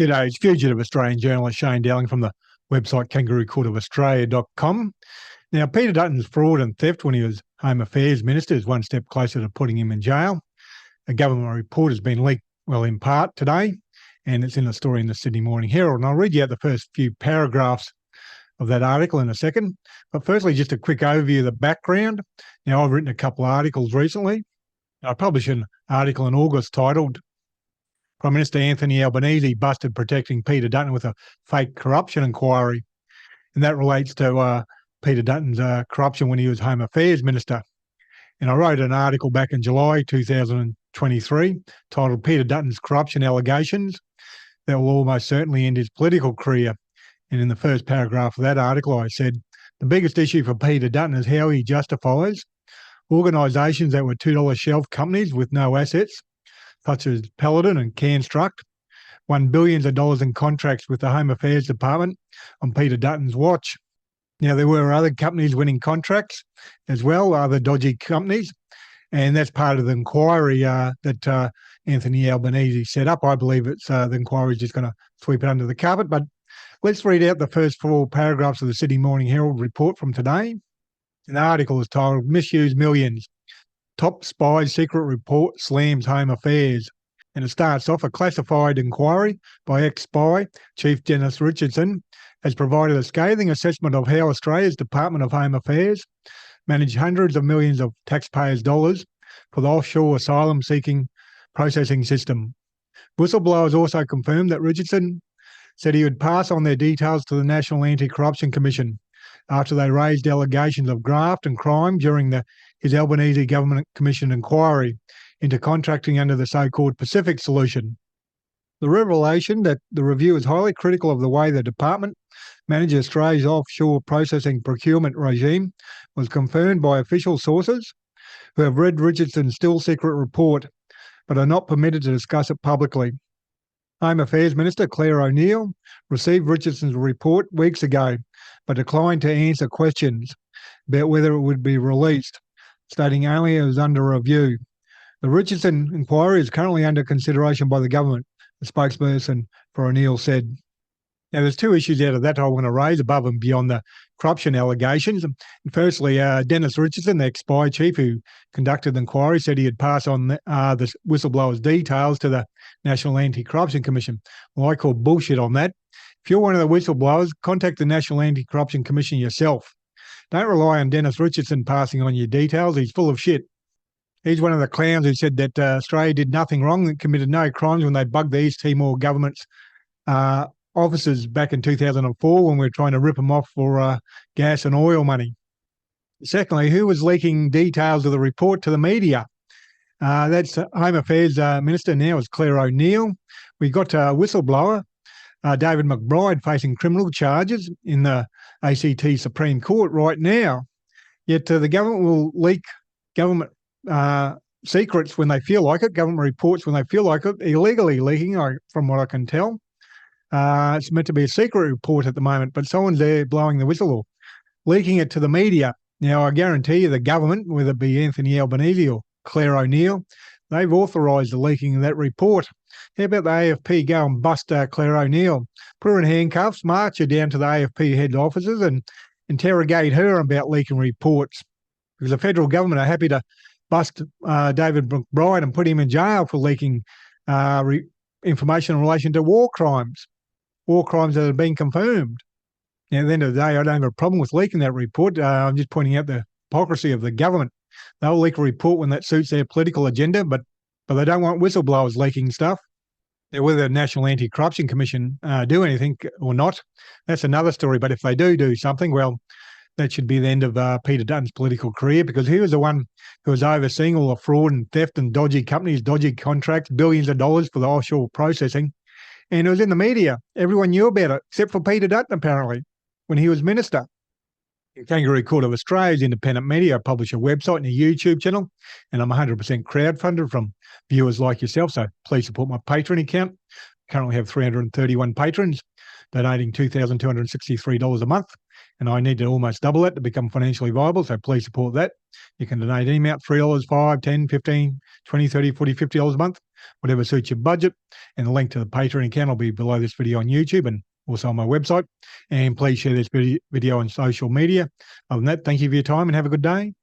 It's fugitive Australian journalist Shane Dowling from the website kangaroocourtofaustralia.com. Now, Peter Dutton's fraud and theft when he was Home Affairs Minister is one step closer to putting him in jail. A government report has been leaked, in part today, and it's in a story in the Sydney Morning Herald. And I'll read you out the first few paragraphs of that article in a second. But firstly, just a quick overview of the background. Now, I've written a couple of articles recently. I published an article in August titled Prime Minister Anthony Albanese busted protecting Peter Dutton with a fake corruption inquiry. And that relates to Peter Dutton's corruption when he was Home Affairs Minister. And I wrote an article back in July 2023 titled Peter Dutton's Corruption Allegations that will almost certainly end his political career. And in the first paragraph of that article, I said, the biggest issue for Peter Dutton is how he justifies organisations that were $2 shelf companies with no assets, such as Paladin and Canstruct, won billions of dollars in contracts with the Home Affairs Department on Peter Dutton's watch. Now, there were other companies winning contracts as well, other dodgy companies, and that's part of the inquiry that Anthony Albanese set up. I believe it's the inquiry is just going to sweep it under the carpet. But let's read out the first 4 paragraphs of the Sydney Morning Herald report from today. And the article is titled Misuse Millions. Top Spy Secret Report Slams Home Affairs. And it starts off, a classified inquiry by ex-spy Chief Dennis Richardson has provided a scathing assessment of how Australia's Department of Home Affairs managed hundreds of millions of taxpayers' dollars for the offshore asylum-seeking processing system. Whistleblowers also confirmed that Richardson said he would pass on their details to the National Anti-Corruption Commission after they raised allegations of graft and crime during his Albanese Government Commission inquiry into contracting under the so-called Pacific Solution. The revelation that the review is highly critical of the way the department manages Australia's offshore processing procurement regime was confirmed by official sources who have read Richardson's still secret report but are not permitted to discuss it publicly. Home Affairs Minister Clare O'Neil received Richardson's report weeks ago but declined to answer questions about whether it would be released, stating only it was under review. The Richardson inquiry is currently under consideration by the government, the spokesperson for O'Neil said. Now, there's 2 issues out of that I want to raise above and beyond the corruption allegations. And firstly, Dennis Richardson, the ex-spy chief who conducted the inquiry, said he'd pass on the whistleblower's details to the National Anti-Corruption Commission. Well, I call bullshit on that. If you're one of the whistleblowers, contact the National Anti-Corruption Commission yourself. Don't rely on Dennis Richardson passing on your details. He's full of shit. He's one of the clowns who said that Australia did nothing wrong and committed no crimes when they bugged the East Timor government's officers back in 2004 when we were trying to rip them off for gas and oil money. Secondly, who was leaking details of the report to the media? That's Home Affairs Minister now is Clare O'Neil. We got a whistleblower, David McBride, facing criminal charges in the ACT Supreme Court right now. Yet the government will leak government secrets when they feel like it, government reports when they feel like it, illegally leaking, from what I can tell. It's meant to be a secret report at the moment, but someone's there blowing the whistle or leaking it to the media. Now, I guarantee you the government, whether it be Anthony Albanese or Clare O'Neil, they've authorised the leaking of that report. How about the AFP go and bust Clare O'Neil, put her in handcuffs, march her down to the AFP head offices and interrogate her about leaking reports? Because the federal government are happy to bust David McBride and put him in jail for leaking information in relation to war crimes that have been confirmed. Now, at the end of the day, I don't have a problem with leaking that report. I'm just pointing out the hypocrisy of the government. They'll leak a report when that suits their political agenda, but they don't want whistleblowers leaking stuff. Now, whether the National Anti-Corruption Commission do anything or not, that's another story. But if they do something, well, that should be the end of Peter Dutton's political career, because he was the one who was overseeing all the fraud and theft and dodgy companies, dodgy contracts, billions of dollars for the offshore processing. And it was in the media. Everyone knew about it, except for Peter Dutton, apparently, when he was minister. Kangaroo Court of Australia's independent media. I publish a website and a YouTube channel, and I'm 100% crowdfunded from viewers like yourself, so please support my Patreon account. I currently have 331 patrons donating $2,263 a month, and I need to almost double that to become financially viable, so please support that. You can donate any amount, $3, $5, $10, $15, $20, $30, $40, $50 a month. whatever suits your budget. And the link to the Patreon account will be below this video on YouTube and also on my website. And please share this video on social media. Other than that, thank you for your time and have a good day.